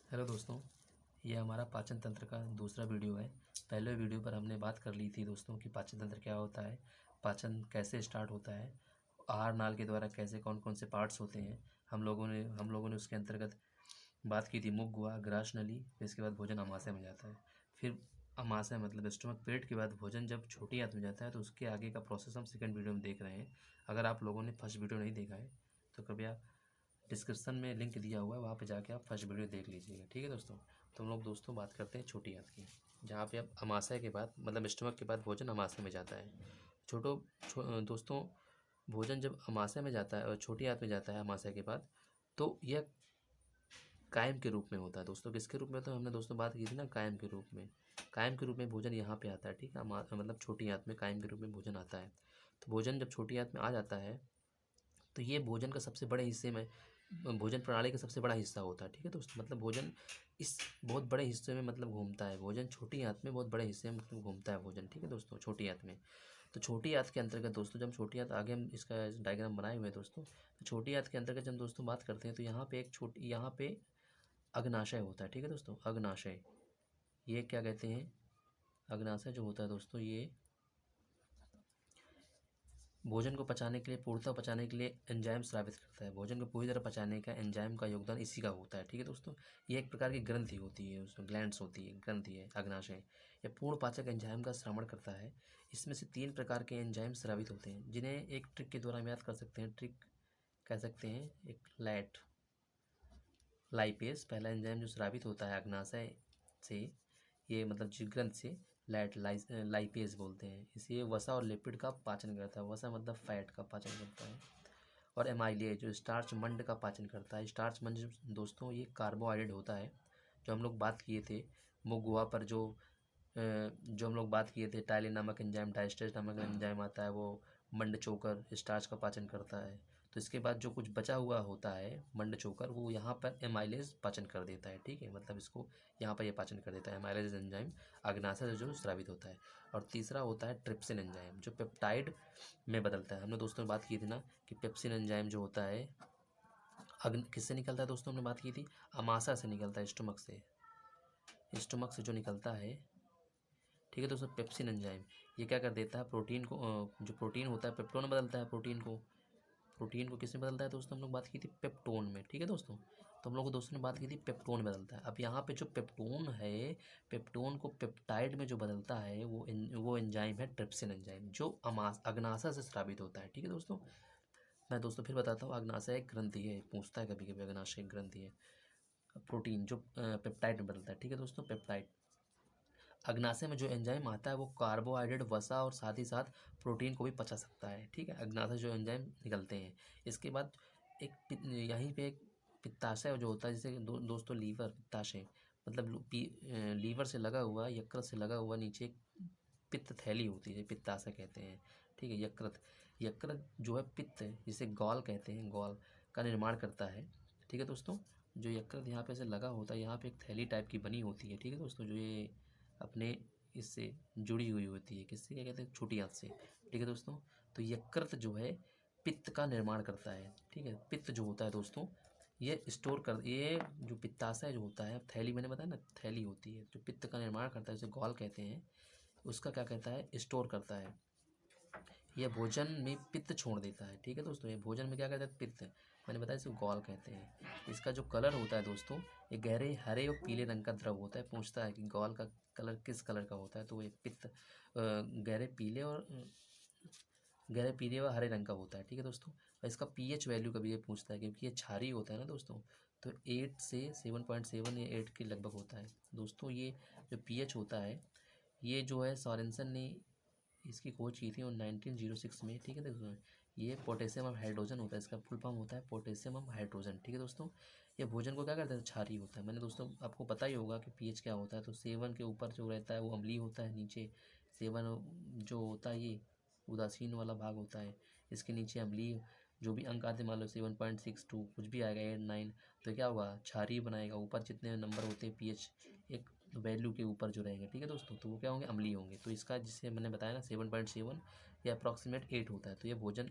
Hello दोस्तों, ये हमारा पाचन तंत्र का दूसरा वीडियो है। पहले वीडियो पर हमने बात कर ली थी दोस्तों कि पाचन तंत्र क्या होता है, पाचन कैसे स्टार्ट होता है, आहार नाल के द्वारा कैसे कौन कौन से पार्ट्स होते हैं। हम लोगों ने उसके अंतर्गत बात की थी मुख गुहा ग्रास नली, फिर इसके बाद भोजन अमाशय में जाता है। फिर अमाशय मतलब स्टमक, पेट के बाद भोजन जब छोटी आंत में जाता है तो उसके आगे का प्रोसेस हम सेकंड वीडियो में देख रहे हैं। अगर आप लोगों ने फर्स्ट वीडियो नहीं देखा है तो कृपया डिस्क्रिप्शन में लिंक दिया हुआ है, वहाँ पे जाके आप फर्स्ट वीडियो देख लीजिएगा। ठीक है दोस्तों। तो हम लोग दोस्तों बात करते हैं छोटी आंत की, जहाँ पे अब अमाशय के बाद मतलब स्टमक के बाद भोजन अमाशय में जाता है। दोस्तों, भोजन जब अमाशय में जाता है और छोटी आंत में जाता है अमाशय के बाद, तो यह कायम के रूप में होता है। दोस्तों किसके रूप में होता है, हमने दोस्तों बात की थी ना, कायम के रूप में। कायम के रूप में भोजन यहाँ पे आता है। ठीक है, मतलब छोटी आंत में कायम के रूप में भोजन आता है। तो भोजन जब छोटी आंत में आ जाता है तो ये भोजन का सबसे बड़े हिस्से में, भोजन प्रणाली का सबसे बड़ा हिस्सा होता है। ठीक है दोस्तों, मतलब भोजन इस बहुत बड़े हिस्से में मतलब घूमता है। भोजन छोटी आंत में बहुत बड़े हिस्से में मतलब घूमता है भोजन। ठीक है दोस्तों, छोटी आंत में। तो छोटी आंत के अंतर्गत दोस्तों, जब छोटी आंत, आगे हम इसका डायग्राम बनाए हुए हैं दोस्तों। तो छोटी आंत के अंतर्गत जब दोस्तों बात करते हैं तो यहाँ पे अग्नाशय होता है। ठीक है दोस्तों, अग्नाशय, ये क्या कहते हैं, अग्नाशय जो होता है दोस्तों, ये भोजन को पचाने के लिए, पूर्णतः पचाने के लिए एंजाइम स्रावित करता है। भोजन को पूरी तरह पचाने का एंजाइम का योगदान इसी का होता है। ठीक है दोस्तों, ये एक प्रकार की ग्रंथि होती है, उसमें ग्लैंड्स होती है, ग्रंथि है अग्नाशय। यह पूर्ण पाचक एंजाइम का श्रवण करता है। इसमें से 3 प्रकार के एंजाइम स्रावित होते हैं, जिन्हें एक ट्रिक के द्वारा हम याद कर सकते हैं। ट्रिक कह सकते हैं, एक लाइपेज पहला एंजाइम जो स्रावित होता है अग्नाशय से, ये मतलब जिग्रंथ से, लाइपेज बोलते हैं इसे। ये वसा और लिपिड का पाचन करता है। वसा मतलब फैट का पाचन करता है। और एमाइलेज जो स्टार्च मंड का पाचन करता है। स्टार्च मंड दोस्तों ये कार्बोहाइड्रेट होता है, जो हम लोग बात किए थे मुख गुहा पर, जो हम लोग बात किए थे, टाइलिन नामक एंजाइम, डायस्टेज नामक एंजाइम आता है, वो मंड चोकर स्टार्च का पाचन करता है। तो इसके बाद जो कुछ बचा हुआ होता है मंड चोकर, वो यहाँ पर एमाइलेज पाचन कर देता है। ठीक है, मतलब इसको यहाँ पर ये पाचन कर देता है एमाइलेज एंजाइम, अग्नाशय से जो स्रावित होता है। और तीसरा होता है ट्रिप्सिन एंजाइम, जो पेप्टाइड में बदलता है। हमने दोस्तों बात की थी ना कि पेप्सिन एंजाइम जो होता है अग्न किससे निकलता है दोस्तों, हमने बात की थी अमाशय से निकलता है, स्टमक से जो निकलता है। ठीक है दोस्तों, पेप्सिन एंजाइम ये क्या कर देता है, प्रोटीन को, जो प्रोटीन होता है पेप्टोन में बदलता है। प्रोटीन को किसमें बदलता है दोस्तों, हम लोग बात की थी पेप्टोन में। ठीक है दोस्तों, तो हम लोग दोस्तों ने बात की थी पेप्टोन में बदलता है। अब यहाँ पे जो पेप्टोन है, पेप्टोन को पेप्टाइड में जो बदलता है वो एंजाइम है ट्रिप्सिन एंजाइम, जो अग्नाशय से स्रावित होता है। ठीक है दोस्तों, मैं दोस्तों फिर बताता हूँ, अग्नाशय एक ग्रंथि है, पूछता है कभी कभी, अग्नाशय एक ग्रंथि है। प्रोटीन जो पेप्टाइड में बदलता है। ठीक है दोस्तों, पेप्टाइड। अग्नाशय में जो एंजाइम आता है वो कार्बोहाइड्रेट, वसा और साथ ही साथ प्रोटीन को भी पचा सकता है। ठीक है, अग्नाशय जो एंजाइम निकलते हैं। इसके बाद यहीं पे एक पित्ताशय जो होता है, जैसे दोस्तों लीवर, पित्ताशय मतलब लीवर से लगा हुआ, यकृत से लगा हुआ नीचे एक पित्त थैली होती है, पित्ताशय कहते हैं। ठीक है, यकृत जो है पित्त, जिसे गॉल कहते हैं, गॉल का निर्माण करता है। ठीक है दोस्तों, जो यकृत यहाँ पे से लगा होता है, यहाँ पे एक थैली टाइप की बनी होती है। ठीक है दोस्तों, जो ये अपने इससे जुड़ी हुई होती है, किससे, क्या कहते हैं, छोटी आंत से। ठीक है दोस्तों, तो यकृत जो है पित्त का निर्माण करता है। ठीक है, पित्त जो होता है दोस्तों, ये जो पित्ताशय जो होता है, थैली मैंने बताया ना, थैली होती है जो पित्त का निर्माण करता है, उसे गॉल कहते हैं, उसका क्या कहता है, स्टोर करता है। यह भोजन में पित्त छोड़ देता है। ठीक है दोस्तों, ये भोजन में क्या कहता है, पित्त, मैंने बताया इसे गॉल कहते हैं। इसका जो कलर होता है दोस्तों, ये गहरे हरे और पीले रंग का द्रव होता है। पूछता है कि गॉल का कलर किस कलर का होता है, तो ये पित्त गहरे पीले व हरे रंग का होता है। ठीक है दोस्तों, और इसका पीएच वैल्यू कभी ये पूछता है, क्योंकि ये क्षारीय होता है ना दोस्तों, तो 8 से 7.7 या 8 के लगभग होता है दोस्तों। ये जो पीएच होता है, ये जो है सॉरेंसन ने इसकी खोज की थी और 1906 में। ठीक है दोस्तों, ये पोटेशियम और हाइड्रोजन होता है, इसका फुल फॉर्म होता है पोटेशियम और हाइड्रोजन। ठीक है दोस्तों, ये भोजन को क्या करता है, क्षारीय होता है। मैंने दोस्तों आपको पता ही होगा कि पीएच क्या होता है। तो 7 के ऊपर जो रहता है वो अम्लीय होता है, नीचे 7 जो होता है ये उदासीन वाला भाग होता है, इसके नीचे अम्लीय जो भी अंक आते, मान लो 7.62 कुछ भी आएगा, 8 9, तो क्या होगा, क्षारीय बनाएगा। ऊपर जितने नंबर होते हैं पीएच एक वैल्यू के ऊपर जो रहेंगे, ठीक है दोस्तों, तो वो क्या होंगे, अम्लीय होंगे। तो इसका जिससे मैंने बताया ना 7.7 या अप्रॉक्सीमेट 8 होता है, तो ये भोजन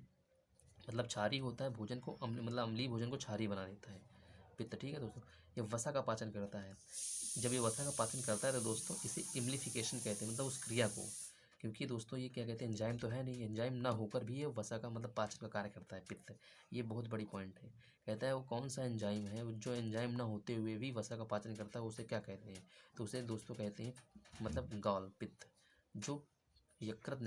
मतलब क्षारीय होता है, भोजन को मतलब अम्लीय भोजन को क्षारीय बना देता है। पित्त, ठीक है दोस्तों। ये वसा का पाचन करता है। जब ये वसा का पाचन करता है तो दोस्तों इसे इम्लीफिकेशन कहते हैं, मतलब उस क्रिया को। क्योंकि दोस्तों ये क्या कहते हैं, एंजाइम तो है नहीं, एंजाइम ना होकर भी ये वसा का मतलब पाचन का कार्य करता है पित्त। ये बहुत बड़ी पॉइंट है। कहता है वो कौन सा एंजाइम है जो एंजाइम ना होते हुए भी वसा का पाचन करता है, उसे क्या कहते हैं? तो उसे दोस्तों कहते हैं मतलब गॉल, पित्त। जो यकृत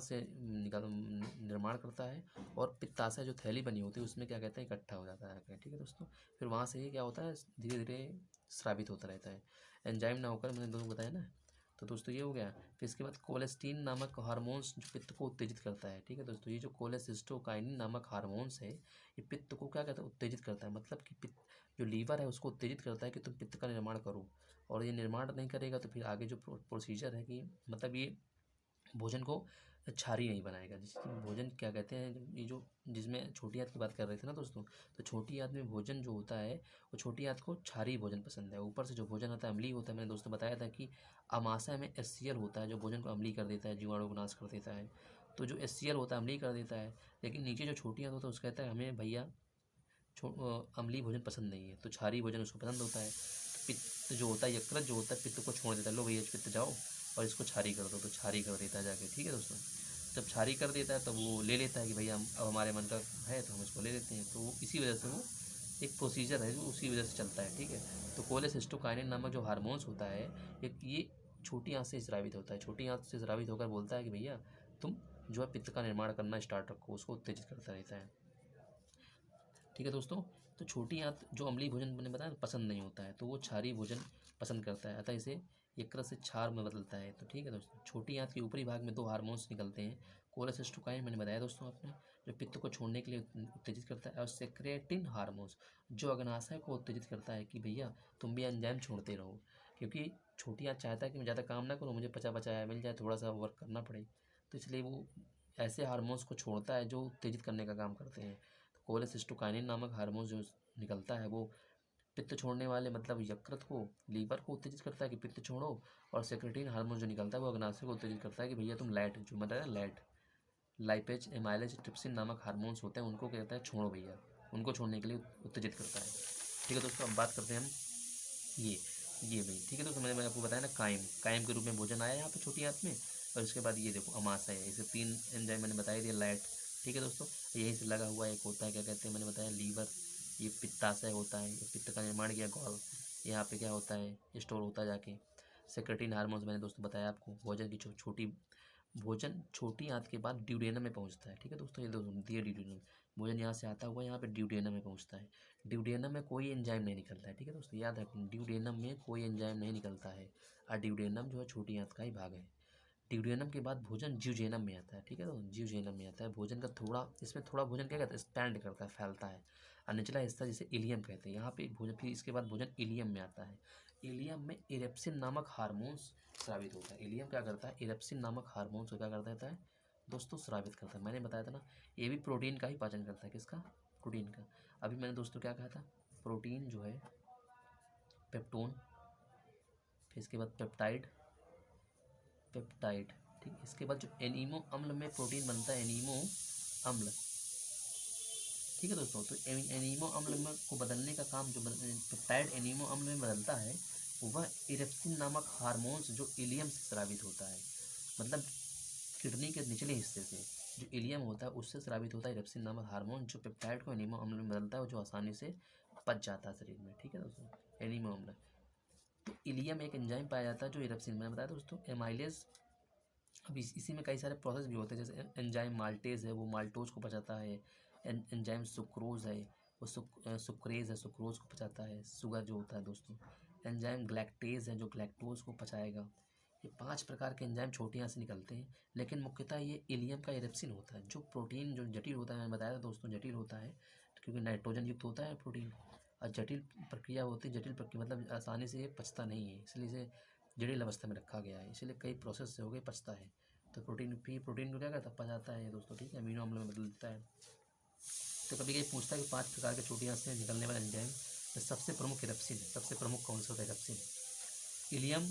से निर्माण करता है और पित्ताशय जो थैली बनी होती है उसमें क्या कहते हैं इकट्ठा हो जाता है, ठीक है दोस्तों। फिर वहाँ से ये क्या होता है, धीरे धीरे स्रावित होता रहता है। एंजाइम ना होकर, मैंने दोनों बताया ना। तो दोस्तों ये हो गया। फिर इसके बाद कोलेस्टीन नामक हार्मोन्स जो पित्त को उत्तेजित करता है, ठीक है दोस्तों। ये जो कोलेसिस्टोकाइनिन नामक हार्मोन्स है, ये पित्त को क्या कहता है, उत्तेजित करता है। मतलब कि पित्त जो लीवर है उसको उत्तेजित करता है कि तुम पित्त का निर्माण करो। और ये निर्माण नहीं करेगा तो फिर आगे जो प्रोसीजर है कि मतलब ये भोजन को क्षारी नहीं बनाएगा। जिसकी भोजन क्या कहते हैं, ये जो जिसमें छोटी आंत की बात कर रहे थे ना दोस्तों, तो छोटी आंत में भोजन जो होता है वो छोटी आंत को क्षारी भोजन पसंद है। ऊपर से जो भोजन आता है अम्लीय होता है। मैंने दोस्तों बताया था कि अमाशय में HCl होता है जो भोजन को अम्लीय कर देता है, जीवाणु को नाश कर देता है। तो जो HCl होता है अम्लीय कर देता है। लेकिन नीचे जो छोटी आंत होता है उसका कहता है हमें भैया अम्लीय भोजन पसंद नहीं है, तो क्षारी भोजन उसको पसंद होता है। तो पित्त जो होता है, यकृत जो होता है, पित्त को छोड़ देता है, लो भैया पित्त जाओ और इसको क्षारी कर दो, तो क्षारी कर देता है जाके, ठीक है दोस्तों। जब क्षारी कर देता है तब वो ले लेता है कि भैया हम अब हमारे मन का है तो हम इसको ले लेते हैं। तो वो इसी वजह से वो एक प्रोसीजर है जो उसी वजह से चलता है, ठीक है। तो कोलेसिस्टोकाइनिन नामक जो हार्मोन्स होता है ये छोटी आंत से स्रावित होता है। छोटी आंत से स्रावित होकर बोलता है कि भैया तुम जो है पित्त का निर्माण करना स्टार्ट रखो, उसको उत्तेजित करता रहता है, ठीक है दोस्तों। तो छोटी आंत जो अम्लीय भोजन मैंने बताया पसंद नहीं होता है, तो वो क्षारीय भोजन पसंद करता है, अतः इसे यकृत से क्षार में बदलता है। तो ठीक है दोस्तों, छोटी आंत के ऊपरी भाग में 2 हार्मोन्स निकलते हैं। कोलेसिस्टोकाइन मैंने बताया दोस्तों आपने, जो पित्त को छोड़ने के लिए उत्तेजित करता है, और सेक्रेटिन हार्मोन्स जो अग्नाशय को उत्तेजित करता है कि भैया तुम भी एंजाइम छोड़ते रहो। क्योंकि छोटी आंत चाहता है कि मैं ज़्यादा काम ना करूँ, मुझे पचा पचाया मिल जाए, थोड़ा सा वर्क करना पड़े, तो इसलिए वो ऐसे हार्मोन्स को छोड़ता है जो उत्तेजित करने का काम करते हैं। कोलेसिस्टोकाइनिन नामक हार्मोन जो निकलता है वो पित्त छोड़ने वाले मतलब यकृत को, लीवर को उत्तेजित करता है कि पित्त छोड़ो। और सेक्रेटिन हार्मोन जो निकलता है वो अग्नाशय को उत्तेजित करता है कि भैया तुम लैट, जो मतलब लैट लाइपेज एमाइलेज ट्रिप्सिन नामक हार्मोन्स होते हैं उनको कहता है छोड़ो भैया, उनको छोड़ने के लिए उत्तेजित करता है, ठीक है दोस्तों। अब बात करते हैं हम ये ये भाई, ठीक है दोस्तों। मैंने आपको बताया ना कायम के रूप में भोजन आया यहाँ पे छोटी आंत में। और इसके बाद ये देखो अमाशय है, इसे 3 एंजाइम मैंने बताई दिया, लैट, ठीक है दोस्तों। यहीं से लगा हुआ एक होता है, क्या कहते हैं, मैंने बताया लीवर। ये पित्ताशय होता है, ये पित्त का निर्माण किया गॉल। यहाँ पे क्या होता है, स्टोर होता है जाके। सेक्रेटिन हार्मोन्स मैंने दोस्तों बताया आपको, भोजन की छोटी भोजन छोटी आंत के बाद ड्यूडेनम में पहुंचता है, ठीक है दोस्तों। ये दोस्तों दिए ड्यूडेनम, भोजन यहाँ से आता हुआ यहाँ पे ड्यूडेनम में पहुंचता है। ड्यूडेनम में कोई एंजाइम नहीं निकलता है, ठीक है दोस्तों, याद रखें ड्यूडेनम में कोई एंजाइम नहीं निकलता है। और ड्यूडेनम जो है छोटी आंत का ही भाग है। ड्यूडेनम के बाद भोजन ज्यूजेनम में आता है, ठीक है दोस्तों, ज्यूजेनम में आता है। भोजन का थोड़ा इसमें थोड़ा भोजन क्या कहता है, स्टैंड करता है, फैलता है। और निचला हिस्सा जिसे इलियम कहते हैं, यहाँ पे भोजन, फिर इसके बाद भोजन इलियम में आता है। इलियम में इरेप्सिन नामक हार्मोन्स स्रावित होता है। इलियम क्या करता है, इरेप्सिन नामक हार्मोन्स को क्या कर देता है दोस्तों, स्रावित करता है। मैंने बताया था ना, ये भी प्रोटीन का ही पाचन करता है, किसका, प्रोटीन का। अभी मैंने दोस्तों क्या कहा था, प्रोटीन जो है पेप्टोन, फिर इसके बाद पेप्टाइड, ठीक। इसके बाद जो एनीमो अम्ल में प्रोटीन बनता है, एनीमो अम्ल, ठीक है दोस्तों। तो एनीमो अम्ल में को बदलने का काम जो पेप्टाइड एनीमो अम्ल में बदलता है, वह इरेप्सिन नामक हार्मोन्स जो इलियम से स्रावित होता है। मतलब किडनी के निचले हिस्से से जो इलियम होता है उससे स्रावित होता है इरेप्सिन नामक हार्मोन, जो पेप्टाइड को एनीमो अम्ल में बदलता है, जो आसानी से पच जाता है शरीर में, ठीक है दोस्तों, एनीमो अम्ल। तो इलियम एक एंजाइम पाया जाता है जो इरेप्सिन, मैंने बताया दोस्तों, एमाइलेज। अब इसी में कई सारे प्रोसेस भी होते हैं, जैसे एंजाइम माल्टेज है, वो माल्टोज को पचाता है। एंजाइम सुक्रोज है, वो सुक्रेज है, सुक्रोज को पचाता है, शुगर जो होता है दोस्तों। एंजाइम ग्लैक्टेज है जो ग्लैक्टोज को पचाएगा। ये 5 प्रकार के एंजाइम छोटी आंत से निकलते हैं, लेकिन मुख्यतः ये इलियम का इरेप्सिन होता है। जो प्रोटीन जो जटिल होता है, मैंने बताया था दोस्तों जटिल होता है, क्योंकि नाइट्रोजन युक्त होता है प्रोटीन। और जटिल प्रक्रिया होती है, जटिल प्रक्रिया मतलब आसानी से ये पचता नहीं है, इसलिए इसे जटिल अवस्था में रखा गया है, इसलिए कई प्रोसेस से हो गए पचता है। तो प्रोटीन को क्या करता है, पचाता है ये दोस्तों, ठीक है, अमीनो अम्ल में बदल देता है। तो कभी कभी पूछता है कि 5 प्रकार के छोटी आंत से निकलने वाले एंजाइम में सबसे प्रमुख इरेप्सिन है, सबसे प्रमुख कौन सा होता है, इरेप्सिन। इलियम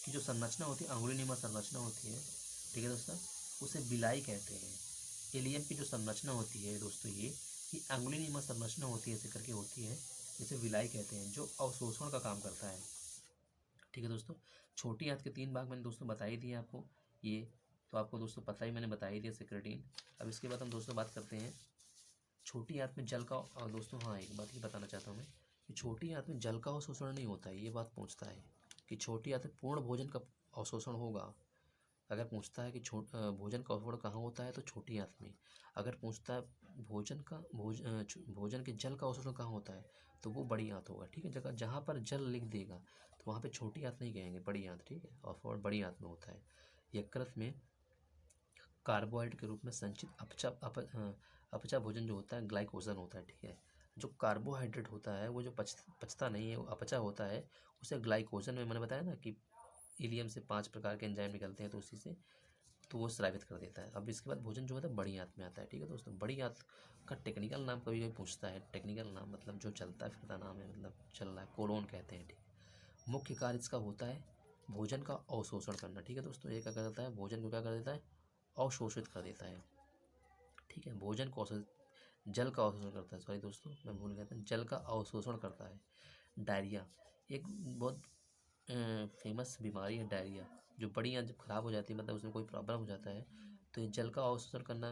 की जो संरचना होती है, अंगुलीनुमा संरचना होती है, ठीक है दोस्तों, उसे बिलाई कहते हैं। इलियम की जो संरचना होती है दोस्तों, ये अंगुलीनुमा संरचना होती है, ऐसे करके होती है। जिसे विलाई कहते हैं, जो अवशोषण का काम करता है। ठीक है दोस्तों, छोटी आंत के 3 भाग मैंने दोस्तों बता ही दिए आपको, ये तो आपको दोस्तों पता ही, मैंने बता ही दिया सेक्रेटिन। अब इसके बाद हम दोस्तों बात करते हैं छोटी आंत में जल का, और दोस्तों हाँ एक बात ये बताना चाहता हूँ मैं कि छोटी आंत में जल का अवशोषण नहीं होता है। ये बात पूछता है कि छोटी आंत में पूर्ण भोजन का अवशोषण होगा। अगर पूछता है कि भोजन का अवशोषण कहाँ होता है तो छोटी आंत में। अगर पूछता है भोजन के जल का अवशोषण कहाँ होता है तो वो बड़ी आंत होगा। ठीक है, जगह जहाँ पर जल लिख देगा तो वहाँ पे छोटी आंत नहीं कहेंगे, बड़ी आंत। ठीक है, अवशोषण बड़ी आंत में होता है। यकृत में कार्बोहाइड्रेट के रूप में संचित अपचा भोजन जो होता है ग्लाइकोजन होता है। ठीक है, जो कार्बोहाइड्रेट होता है वो जो पचता नहीं है, वो अपचा होता है, उसे ग्लाइकोजन में, मैंने बताया ना कि इलियम से 5 प्रकार के एंजाइम निकलते हैं, तो उसी से तो वो स्रावित कर देता है। अब इसके बाद भोजन जो होता है बड़ी आंत में आता है। ठीक है दोस्तों, बड़ी आंत का टेक्निकल नाम कभी कभी पूछता है। टेक्निकल नाम मतलब जो चलता फिरता नाम है, मतलब चल रहा है, कोलोन कहते हैं। ठीक है, मुख्य कार्य इसका होता है भोजन का अवशोषण करना। ठीक है दोस्तों, ये क्या करता है, भोजन को क्या कर देता है, अवशोषित कर देता है। ठीक है, भोजन को जल का अवशोषण करता है, सॉरी दोस्तों मैं भूल गया था, जल का अवशोषण करता है। डायरिया एक बहुत फेमस बीमारी है डायरिया, जो बड़ी आंत जब खराब हो जाती है, मतलब उसमें कोई प्रॉब्लम हो जाता है तो ये जल का अवशोषण करना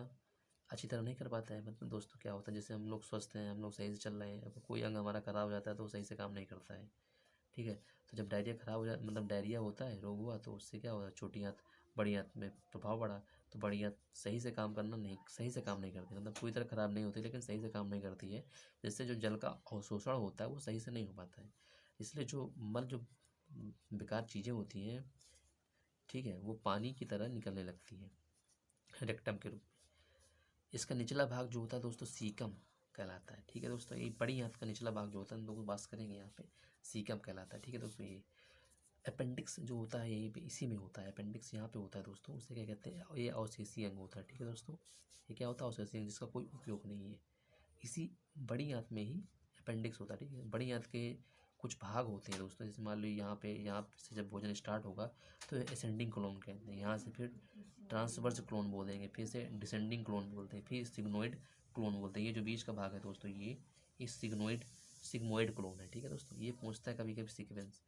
अच्छी तरह नहीं कर पाता है। मतलब दोस्तों क्या होता है, जैसे हम लोग स्वस्थ हैं, हम लोग सही से चल रहे हैं, अब कोई अंग हमारा खराब हो जाता है तो वो सही से काम नहीं करता है। ठीक है, तो जब डायरिया खराब हो जाए, मतलब डायरिया होता है, रोग हुआ, तो उससे क्या होता है, छोटी आंत बड़ी आंत में प्रभाव पड़ा, तो बड़ी आंत सही से काम नहीं करती, मतलब पूरी तरह खराब नहीं होती लेकिन सही से काम नहीं करती है, जिससे जो जल का अवशोषण होता है वो सही से नहीं हो पाता है। इसलिए जो बेकार चीज़ें होती हैं, ठीक है, वो पानी की तरह निकलने लगती है रेक्टम के रूप में। इसका निचला भाग जो होता है दोस्तों सीकम कहलाता है। ठीक है दोस्तों, ये बड़ी आंत का निचला भाग जो होता है, हम लोग बात करेंगे यहाँ पे, सीकम कहलाता है। ठीक है दोस्तों, ये अपेंडिक्स जो होता है यहीं पे इसी में होता है, अपेंडिक्स यहाँ पे होता है दोस्तों, उसे क्या कहते हैं, ये अवशेषीय अंग होता है। ठीक है दोस्तों, ये क्या होता है, अवशेषीय अंग जिसका कोई उपयोग नहीं है। इसी बड़ी आंत में ही अपेंडिक्स होता है। ठीक है, बड़ी आंत के कुछ भाग होते हैं दोस्तों, जैसे मान लो यहाँ से जब भोजन स्टार्ट होगा तो असेंडिंग क्लोन कहते हैं, यहाँ से फिर ट्रांसवर्स क्लोन बोल देंगे, फिर से डिसेंडिंग क्लोन बोलते हैं, फिर सिग्नोइड क्लोन बोलते हैं। ये जो बीच का भाग है दोस्तों, ये सिग्मोइड क्लोन है। ठीक है दोस्तों, ये पूछता है कभी कभी सीक्वेंस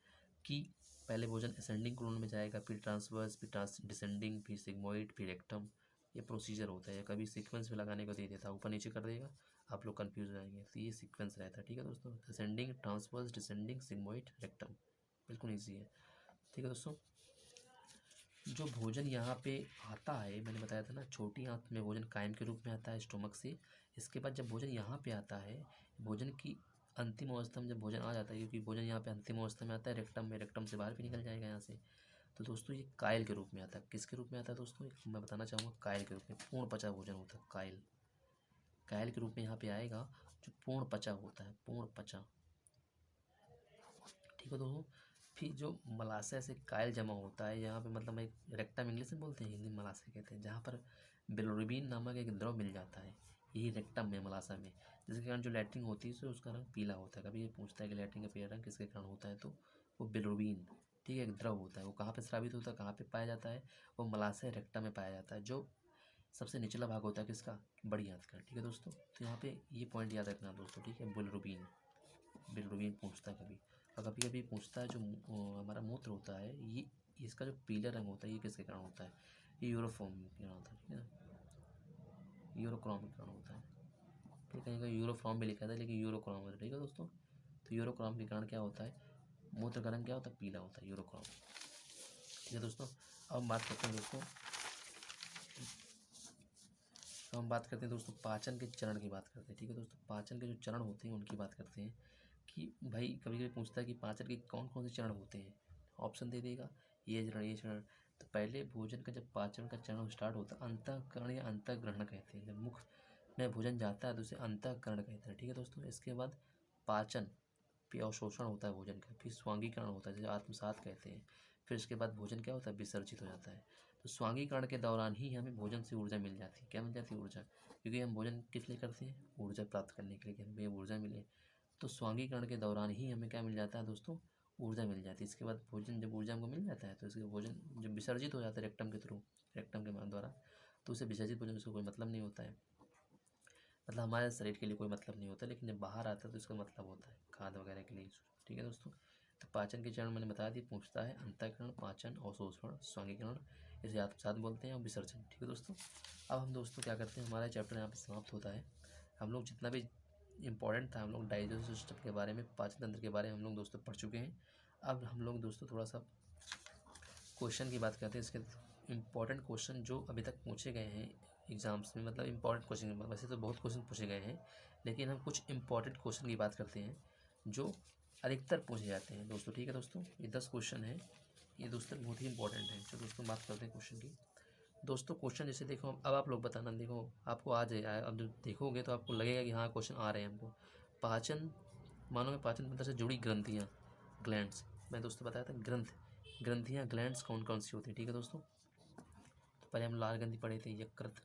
कि पहले भोजन असेंडिंग क्लोन में जाएगा, फिर ट्रांसवर्स, फिर डिसेंडिंग, फिर सिग्मोइड, फिर रेक्टम। ये प्रोसीजर होता है, कभी सीक्वेंस में लगाने को दे देता है, ऊपर नीचे कर देगा, आप लोग कंफ्यूज हो जाएंगे, तो ये सीक्वेंस रहता है। ठीक है दोस्तों, ascending, transverse, descending, sigmoid, rectum, बिल्कुल ईजी है। ठीक है दोस्तों, जो भोजन यहाँ पे आता है, मैंने बताया था ना, छोटी आंत में भोजन कायम के रूप में आता है स्टोमक से। इसके बाद जब भोजन यहाँ पे आता है, भोजन की अंतिम अवस्था में जब भोजन आ जाता है, क्योंकि भोजन यहाँ पे अंतिम अवस्था में आता है रेक्टम में, रेक्टम से बाहर भी निकल जाएगा यहाँ से, तो दोस्तों ये कायल के रूप में आता है। किसके रूप में आता है दोस्तों, मैं बताना चाहूँगा, कायल के रूप में, पूर्ण पचा भोजन होता है कायल, कायल के रूप में यहाँ पे आएगा, जो पूर्ण पचा होता है, पूर्ण पचा। ठीक है दोस्तों, फिर जो मलाशय से कायल जमा होता है यहाँ पे, मतलब एक रेक्टम इंग्लिश में बोलते हैं, हिंदी में मलाशय कहते हैं, जहाँ पर बिलोरुबिन नामक एक द्रव मिल जाता है, यही रेक्टम में, मलाशय में, जिसके कारण जो लैट्रिन होती है उसका रंग पीला होता है। कभी ये पूछता है कि लैट्रिन का पीला रंग किसके कारण होता है, तो वो बिलोरुबिन, ठीक है, एक द्रव होता है, वो कहाँ पर स्रावित होता है, कहाँ पर पाया जाता है, वो मलाशय रेक्टम में पाया जाता है, जो सबसे निचला भाग होता है किसका, बड़ी आंत का। ठीक है दोस्तों, तो यहाँ पे ये पॉइंट याद रखना दोस्तों। ठीक है, बिलोरुबिन, बिलोरुबिन पूछता है कभी, और कभी कभी पूछता है जो हमारा मूत्र होता है, ये इसका जो पीला रंग होता है ये किसके कारण होता है, ये यूरोफॉर्म के कारण होता है। ठीक है ना, यूरोक्रोम के कारण होता है। फिर कहीं कहीं यूरोफॉर्म भी लिखा था लेकिन यूरोक्रोम होता है। ठीक है दोस्तों, तो यूरोक्रोम के कारण क्या होता है, मूत्र का रंग क्या होता है, पीला होता है, यूरोक्रोम। ठीक है दोस्तों, अब हम बात करते हैं दोस्तों, पाचन के चरण की बात करते हैं। ठीक है दोस्तों, पाचन के जो चरण होते हैं उनकी बात करते हैं कि भाई कभी कभी पूछता है कि पाचन के कौन कौन से चरण होते हैं, ऑप्शन दे देगा, ये चरण। तो पहले भोजन का जब पाचन का चरण स्टार्ट होता है, अंतःकरण या अंतःग्रहण कहते हैं, जब मुख में भोजन जाता है तो उसे अंतःकरण कहते हैं। ठीक है दोस्तों, इसके बाद पाचन, फिर अवशोषण होता है भोजन का, फिर स्वांगीकरण होता है जिसे आत्मसात कहते हैं, फिर इसके बाद भोजन क्या होता है, विसर्जित हो जाता है। तो स्वांगीकरण के दौरान ही हमें भोजन से ऊर्जा मिल जाती है। क्या मिल जाती है, ऊर्जा, क्योंकि हम भोजन किस लिए करते हैं, ऊर्जा प्राप्त करने के लिए, कि हमें ऊर्जा मिले। तो स्वांगीकरण के दौरान ही हमें क्या मिल जाता है दोस्तों, ऊर्जा मिल जाती है। इसके बाद भोजन, जब ऊर्जा हमको मिल जाता है तो इसके भोजन जब विसर्जित हो जाता है रेक्टम के थ्रू, रेक्टम के द्वारा, तो उसे विसर्जित भोजन, उसका कोई मतलब नहीं होता है। मतलब हमारे शरीर के लिए कोई मतलब नहीं होता, लेकिन जब बाहर आता है तो इसका मतलब होता है खाद वगैरह के लिए। ठीक है दोस्तों, तो पाचन के चरण मैंने बता दी, पूछता है अंतःकरण, पाचन, अवशोषण, स्वांगीकरण, इसे आत्मसात बोलते हैं, और विसर्जन। ठीक है दोस्तों, अब हम दोस्तों क्या करते हैं, हमारा चैप्टर यहाँ पे समाप्त होता है। हम लोग जितना भी इम्पोर्टेंट था हम लोग डाइजेस्टिव सिस्टम के बारे में, पाचन तंत्र के बारे में हम लोग दोस्तों पढ़ चुके हैं। अब हम लोग दोस्तों थोड़ा सा क्वेश्चन की बात करते हैं। इसके इम्पॉर्टेंट क्वेश्चन जो अभी तक पूछे गए हैं एग्ज़ाम्स में, मतलब इम्पॉर्टेंट क्वेश्चन, वैसे तो बहुत क्वेश्चन पूछे गए हैं, लेकिन हम कुछ इम्पॉर्टेंट क्वेश्चन की बात करते हैं जो अधिकतर पूछे जाते हैं दोस्तों। ठीक है दोस्तों, ये 10 क्वेश्चन हैं, ये दोस्तों बहुत ही इंपॉर्टेंट है। चलो दोस्तों बात करते हैं क्वेश्चन की। दोस्तों क्वेश्चन जैसे देखो, अब आप लोग बताना, देखो आपको आ जाए, अब जब देखोगे तो आपको लगेगा कि हाँ क्वेश्चन आ रहे हैं हमको। पाचन, मानो में पाचन तंत्र से जुड़ी ग्रंथियाँ, ग्लैंड्स, मैं दोस्तों बताया था ग्रंथियाँ, ग्लैंड्स कौन कौन सी होती हैं। ठीक है दोस्तों, तो पहले हम लाल ग्रंथि पढ़े थे, यकृत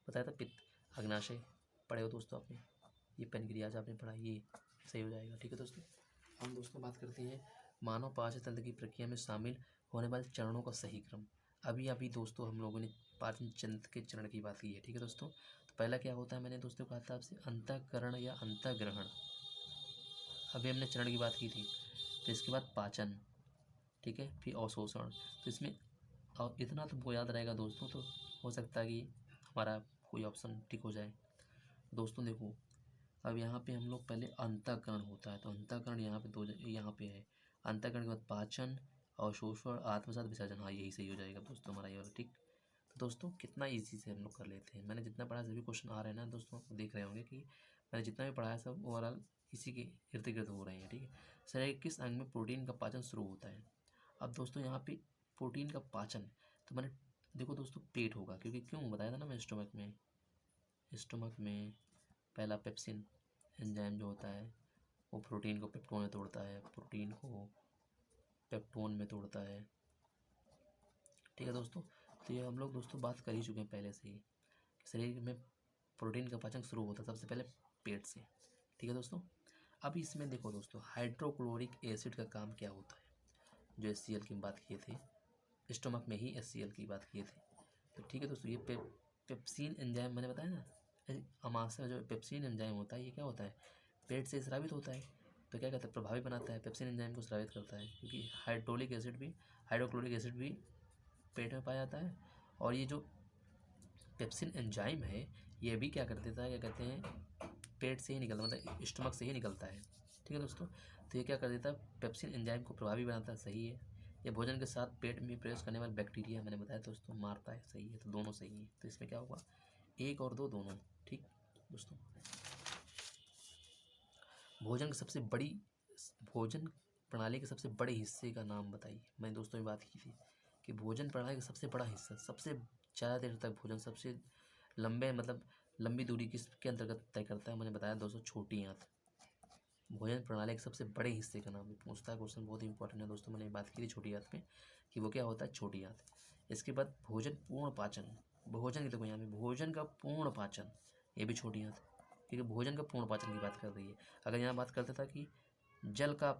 बताया था, पित्त, अग्नाशय पढ़े हो दोस्तों आपने, ये पेनक्रियाज आपने पढ़ा, ये सही हो जाएगा। ठीक है दोस्तों, हम दोस्तों बात करते हैं मानव पाचन तंत्र की प्रक्रिया में शामिल होने वाले चरणों का सही क्रम। अभी अभी दोस्तों हम लोगों ने पाचन तंत्र के चरण की बात की है। ठीक है दोस्तों, तो पहला क्या होता है, मैंने दोस्तों कहा था आपसे अंतःकरण या अंतःग्रहण, अभी हमने चरण की बात की थी। तो इसके बाद पाचन, ठीक है, फिर अवशोषण। तो इसमें और इतना तो वो याद रहेगा दोस्तों, तो हो सकता है कि हमारा कोई ऑप्शन टिक हो जाए। दोस्तों देखो, अब यहाँ पे हम लोग पहले अंतःकरण होता है, तो अंतःकरण यहाँ पे यहाँ पे है। अंतःकरण के बाद पाचन, अवशोषण, आत्मसात, विसर्जन, हाँ यही सही हो जाएगा दोस्तों हमारा ये वाला। ठीक, तो दोस्तों कितना इजी से हम लोग कर लेते हैं। मैंने जितना पढ़ा सभी क्वेश्चन आ रहे हैं ना दोस्तों, आप देख रहे होंगे कि मैंने जितना भी पढ़ाया सब ओवरऑल इसी के इर्द गिर्द हो रहे हैं। ठीक है, शरीर के किस अंग में प्रोटीन का पाचन शुरू होता है। अब दोस्तों यहाँ पे प्रोटीन का पाचन, तो मैंने देखो दोस्तों पेट होगा, क्योंकि क्यों बताया था ना मैं, स्टोमक में पहला पेप्सिन एंजाइम जो होता है वो प्रोटीन को पेप्टोन में तोड़ता है, प्रोटीन को पेप्टोन में तोड़ता है। ठीक है दोस्तों, तो ये हम लोग दोस्तों बात कर ही चुके हैं पहले से ही, शरीर में प्रोटीन का पाचन शुरू होता है सबसे पहले पेट से। ठीक है दोस्तों, अब इसमें देखो दोस्तों हाइड्रोक्लोरिक एसिड का काम क्या होता है, जो HCl की बात किए थे, स्टोमक में ही HCl की बात किए थे। तो ठीक है दोस्तों, ये पेप्सिन एंजाइम मैंने बताया ना, अमाशय जो पेप्सिन एंजाइम होता है ये क्या होता है, पेट से स्रावित होता है। तो क्या कहते हैं, प्रभावी बनाता है, पेप्सिन एंजाइम को स्रावित करता है, क्योंकि हाइड्रोक्लोरिक एसिड भी पेट में पाया जाता है। और ये जो पेप्सिन एंजाइम है ये भी क्या कर देता है, क्या कहते हैं, पेट से ही निकलता, मतलब स्टमक से ही निकलता है। ठीक है दोस्तों, तो ये क्या कर देता है, पेप्सिन एंजाइम को प्रभावी बनाता है, सही है। ये भोजन के साथ पेट में प्रवेश करने वाले बैक्टीरिया मैंने बताया दोस्तों मारता है, सही है, तो दोनों सही है। तो इसमें क्या होगा, 1 और 2 दोनों। ठीक दोस्तों, भोजन प्रणाली के सबसे बड़े हिस्से का नाम बताइए। मैंने दोस्तों में बात की थी कि भोजन प्रणाली का सबसे बड़ा हिस्सा, सबसे ज़्यादा देर तक भोजन, सबसे लंबे मतलब लंबी दूरी किसके अंतर्गत तय करता है, मैंने बताया दोस्तों छोटी आंत। भोजन प्रणाली के सबसे बड़े हिस्से का नाम पूछता है क्वेश्चन, बहुत ही इंपॉर्टेंट है दोस्तों। मैंने बात की थी छोटी आंत में कि वो क्या होता है, छोटी आंत। इसके बाद भोजन पूर्ण पाचन, भोजन की देखो यहाँ पे भोजन का पूर्ण पाचन, ये भी छोटी आंत, क्योंकि भोजन का पूर्ण पाचन की बात कर रही है। अगर यहाँ बात करता था कि जल का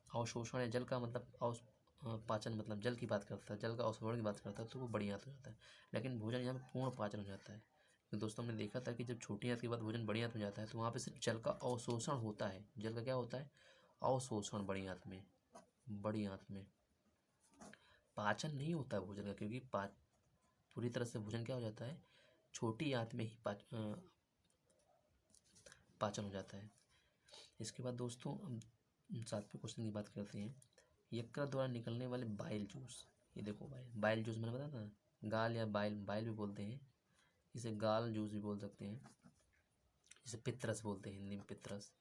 अवशोषण है, जल का मतलब पाचन, मतलब जल की बात करता है, जल का अवशोषण की बात करता है, तो वो बड़ी आंत हो जाता है। लेकिन भोजन यहाँ पे पूर्ण पाचन हो जाता है। तो दोस्तों हमने देखा था कि जब छोटी आंत के बाद भोजन बड़ी आंत में जाता है तो वहाँ पे सिर्फ जल का अवशोषण होता है। जल का क्या होता है, अवशोषण, बड़ी आंत में, बड़ी आंत में पाचन नहीं होता है भोजन का, क्योंकि पूरी तरह से भोजन क्या हो जाता है, छोटी आंत में ही पाचन हो जाता है। इसके बाद दोस्तों हम 7वें क्वेश्चन की बात करते हैं, यकृत द्वारा निकलने वाले बाइल जूस। ये देखो बाइल जूस मैंने बताया था, गाल या बाइल भी बोलते हैं, इसे गाल जूस भी बोल सकते हैं, इसे पित्तरस बोलते हैं हिंदी में, पित्तरस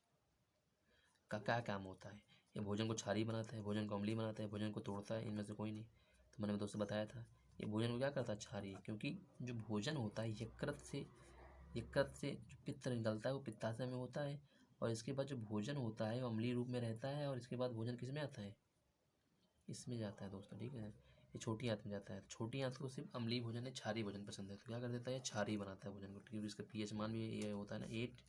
का क्या काम होता है, ये भोजन को क्षारीय बनाता है, भोजन को अम्लीय बनाता है, भोजन को तोड़ता है, इनमें से कोई नहीं। तो मैंने दोस्तों बताया था ये भोजन को क्या करता है, क्षारीय, क्योंकि जो भोजन होता है यकृत से जो पित्त निकलता है वो पित्ताशय में होता है, और इसके बाद जो भोजन होता है वो अम्लीय रूप में रहता है, और इसके बाद भोजन किस में आता है, इसमें जाता है दोस्तों। ठीक है, ये छोटी आंत में जाता है। छोटी आंत को सिर्फ अम्लीय भोजन है, क्षारीय भोजन पसंद है, तो क्या कर देता है, क्षारीय बनाता है भोजन को, क्योंकि इसका pH मान भी ये होता है ना 8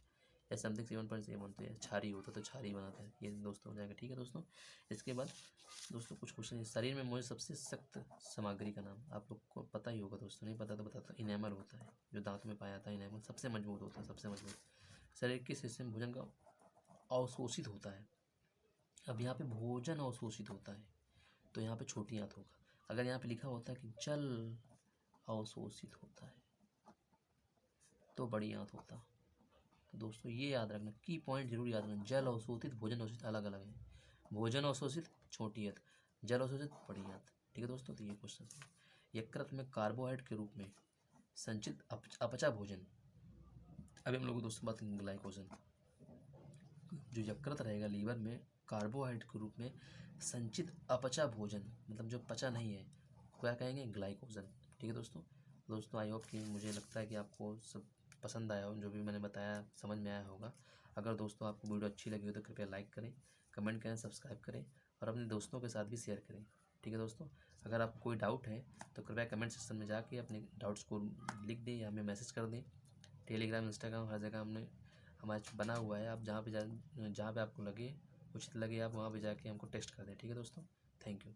या समथिंग 7.7 तो ये क्षारीय होता है, तो क्षारीय बनाता है, ये दोस्तों हो जाएगा। ठीक है दोस्तों, इसके बाद दोस्तों कुछ क्वेश्चन, शरीर में मौजूद सबसे सख्त सामग्री का नाम, आप लोग को पता ही होगा दोस्तों, नहीं पता तो बताता, इनेमल होता है, जो दांत में पाया जाता है, इनेमल सबसे मजबूत होता है, सबसे मजबूत। शरीर किस हिस्से में भोजन का अवशोषित होता है। अब यहाँ पे भोजन अवशोषित होता है तो यहाँ पे छोटी आंत होगा। अगर यहाँ पे लिखा होता है कि जल अवशोषित होता है तो बड़ी आंत होता। तो दोस्तों ये याद रखना, की पॉइंट जरूर याद रखना, जल अवशोषित भोजन अवशोषित अलग अलग है। भोजन अवशोषित छोटी आंत, जल अवशोषित बड़ी आंत। ठीक है दोस्तों, तो ये क्वेश्चन है। यकृत में कार्बोहाइड्रेट के रूप में संचित अपचा भोजन। अभी हम लोग दोस्तों बात करेंगे ग्लाइकोजन। जो यकृत रहेगा लीवर में, कार्बोहाइड्रेट के रूप में संचित अपचा भोजन, मतलब जो पचा नहीं है, क्या कहेंगे, ग्लाइकोजन। ठीक है दोस्तों आई होप कि मुझे लगता है कि आपको सब पसंद आया हो, जो भी मैंने बताया समझ में आया होगा। अगर दोस्तों आपको वीडियो अच्छी लगी हो तो कृपया लाइक करें, कमेंट करें, सब्सक्राइब करें और अपने दोस्तों के साथ भी शेयर करें। ठीक है दोस्तों, अगर आपको कोई डाउट है तो कृपया कमेंट सेक्शन में जाके अपने डाउट्स को लिख दें या हमें मैसेज कर दें। टेलीग्राम, इंस्टाग्राम, हर जगह हमने हमारा बना हुआ है। आप जहाँ पे आपको लगे उचित लगे, आप वहाँ पे जाके हमको टेक्स्ट कर दें। ठीक है दोस्तों, थैंक यू।